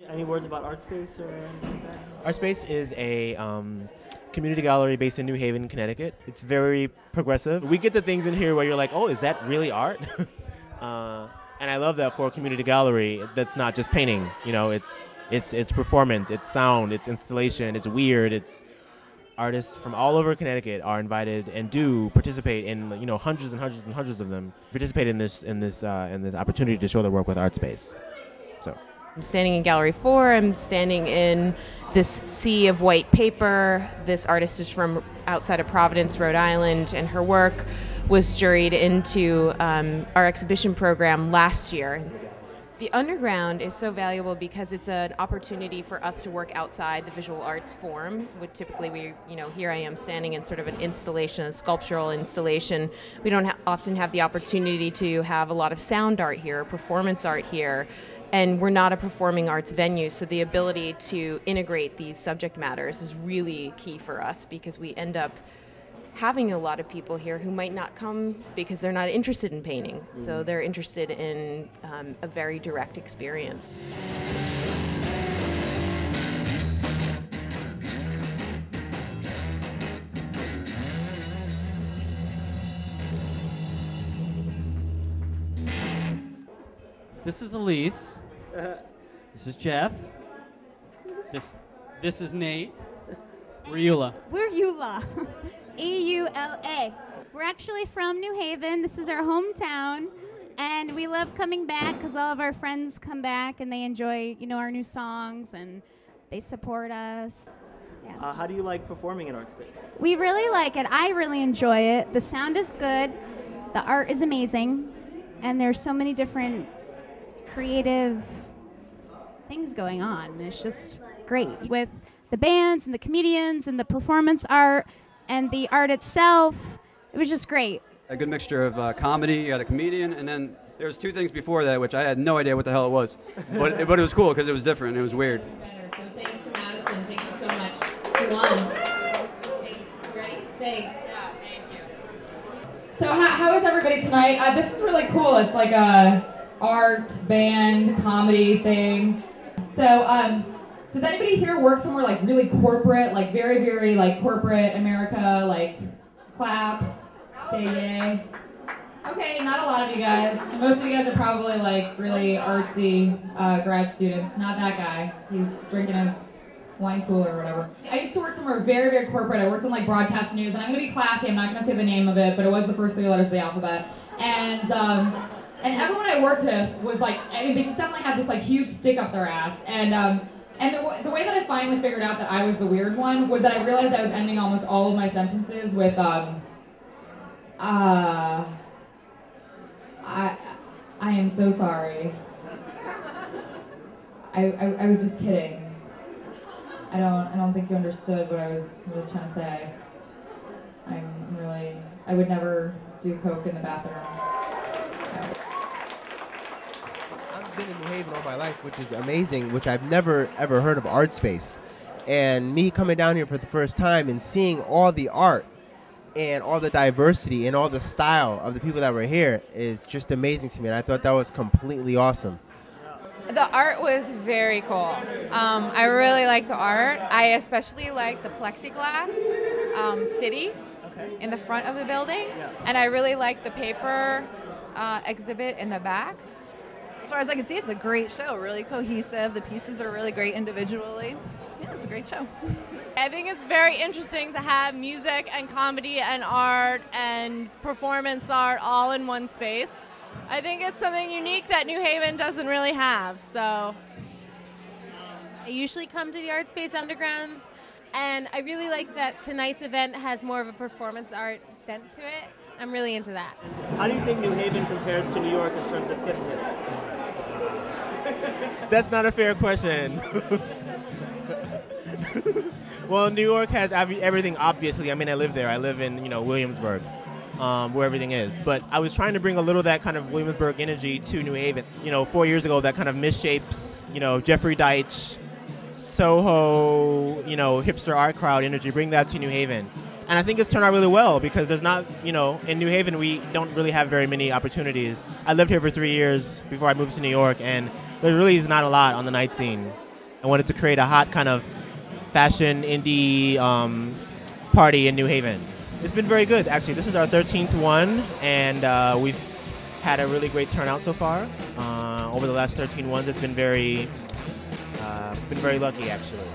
Any words about ArtSpace or anything like that? ArtSpace is a community gallery based in New Haven, Connecticut. It's very progressive. We get the things in here where you're like, oh, is that really art? And I love that for a community gallery that's not just painting. You know, it's performance, it's sound, it's installation, it's weird. It's artists from all over Connecticut are invited and do participate in, you know, hundreds and hundreds and hundreds of them participate in this opportunity to show their work with ArtSpace. So. I'm standing in Gallery 4, I'm standing in this sea of white paper. This artist is from outside of Providence, Rhode Island, and her work was juried into our exhibition program last year. The Underground is so valuable because it's an opportunity for us to work outside the visual arts form. Would typically here I am standing in sort of an installation, a sculptural installation. We don't often have the opportunity to have a lot of sound art here, performance art here. And we're not a performing arts venue, so the ability to integrate these subject matters is really key for us because we end up having a lot of people here who might not come because they're not interested in painting. So they're interested in a very direct experience. This is Elise. This is Jeff. This is Nate. We're Eula. We're Eula. E-U-L-A. We're actually from New Haven. This is our hometown. And we love coming back because all of our friends come back and they enjoy, our new songs and they support us. Yes. How do you like performing in ArtSpace? We really like it. I really enjoy it. The sound is good. The art is amazing. And there's so many different creative things going on. And it's just great with the bands and the comedians and the performance art and the art itself. It was just great. A good mixture of comedy, you got a comedian, and then there's two things before that which I had no idea what the hell it was. but it was cool because it was different. It was weird. So thanks to Madison. Thank you so much. You won. Thanks. Ready? Thanks. Yeah, thank you. So how is everybody tonight? This is really cool. It's like a art, band, comedy thing. So does anybody here work somewhere like really corporate, like very, very like corporate America, like clap, say yay? Okay, not a lot of you guys. Most of you guys are probably like really artsy grad students. Not that guy. He's drinking his wine cooler or whatever. I used to work somewhere very, very corporate. I worked in like broadcast news, and I'm gonna be classy. I'm not gonna say the name of it, but it was the first 3 letters of the alphabet. And everyone I worked with was like, I mean, they just definitely had this like huge stick up their ass. And the way that I finally figured out that I was the weird one was that I realized I was ending almost all of my sentences with I am so sorry. I was just kidding. I don't think you understood what I was trying to say. I would never do coke in the bathroom. I've been in New Haven all my life, which is amazing, which I've never ever heard of ArtSpace. And me coming down here for the first time and seeing all the art and all the diversity and all the style of the people that were here is just amazing to me. And I thought that was completely awesome. The art was very cool. I really like the art. I especially like the plexiglass city in the front of the building. And I really like the paper exhibit in the back. As far as I can see, it's a great show, really cohesive. The pieces are really great individually. Yeah, it's a great show. I think it's very interesting to have music and comedy and art and performance art all in one space. I think it's something unique that New Haven doesn't really have, so. I usually come to the ArtSpace Undergrounds, and I really like that tonight's event has more of a performance art bent to it. I'm really into that. How do you think New Haven compares to New York in terms of hipness? That's not a fair question. Well, New York has everything, obviously. I mean, I live there. I live in, Williamsburg, where everything is. But I was trying to bring a little of that kind of Williamsburg energy to New Haven. 4 years ago, that kind of misshapes, Jeffrey Deitch, Soho, hipster art crowd energy, bring that to New Haven. And I think it's turned out really well because there's not, in New Haven, we don't really have very many opportunities. I lived here for 3 years before I moved to New York, and there really is not a lot on the night scene. I wanted to create a hot kind of fashion indie party in New Haven. It's been very good, actually. This is our 13th one, and we've had a really great turnout so far. Over the last 13 ones, it's been very lucky, actually.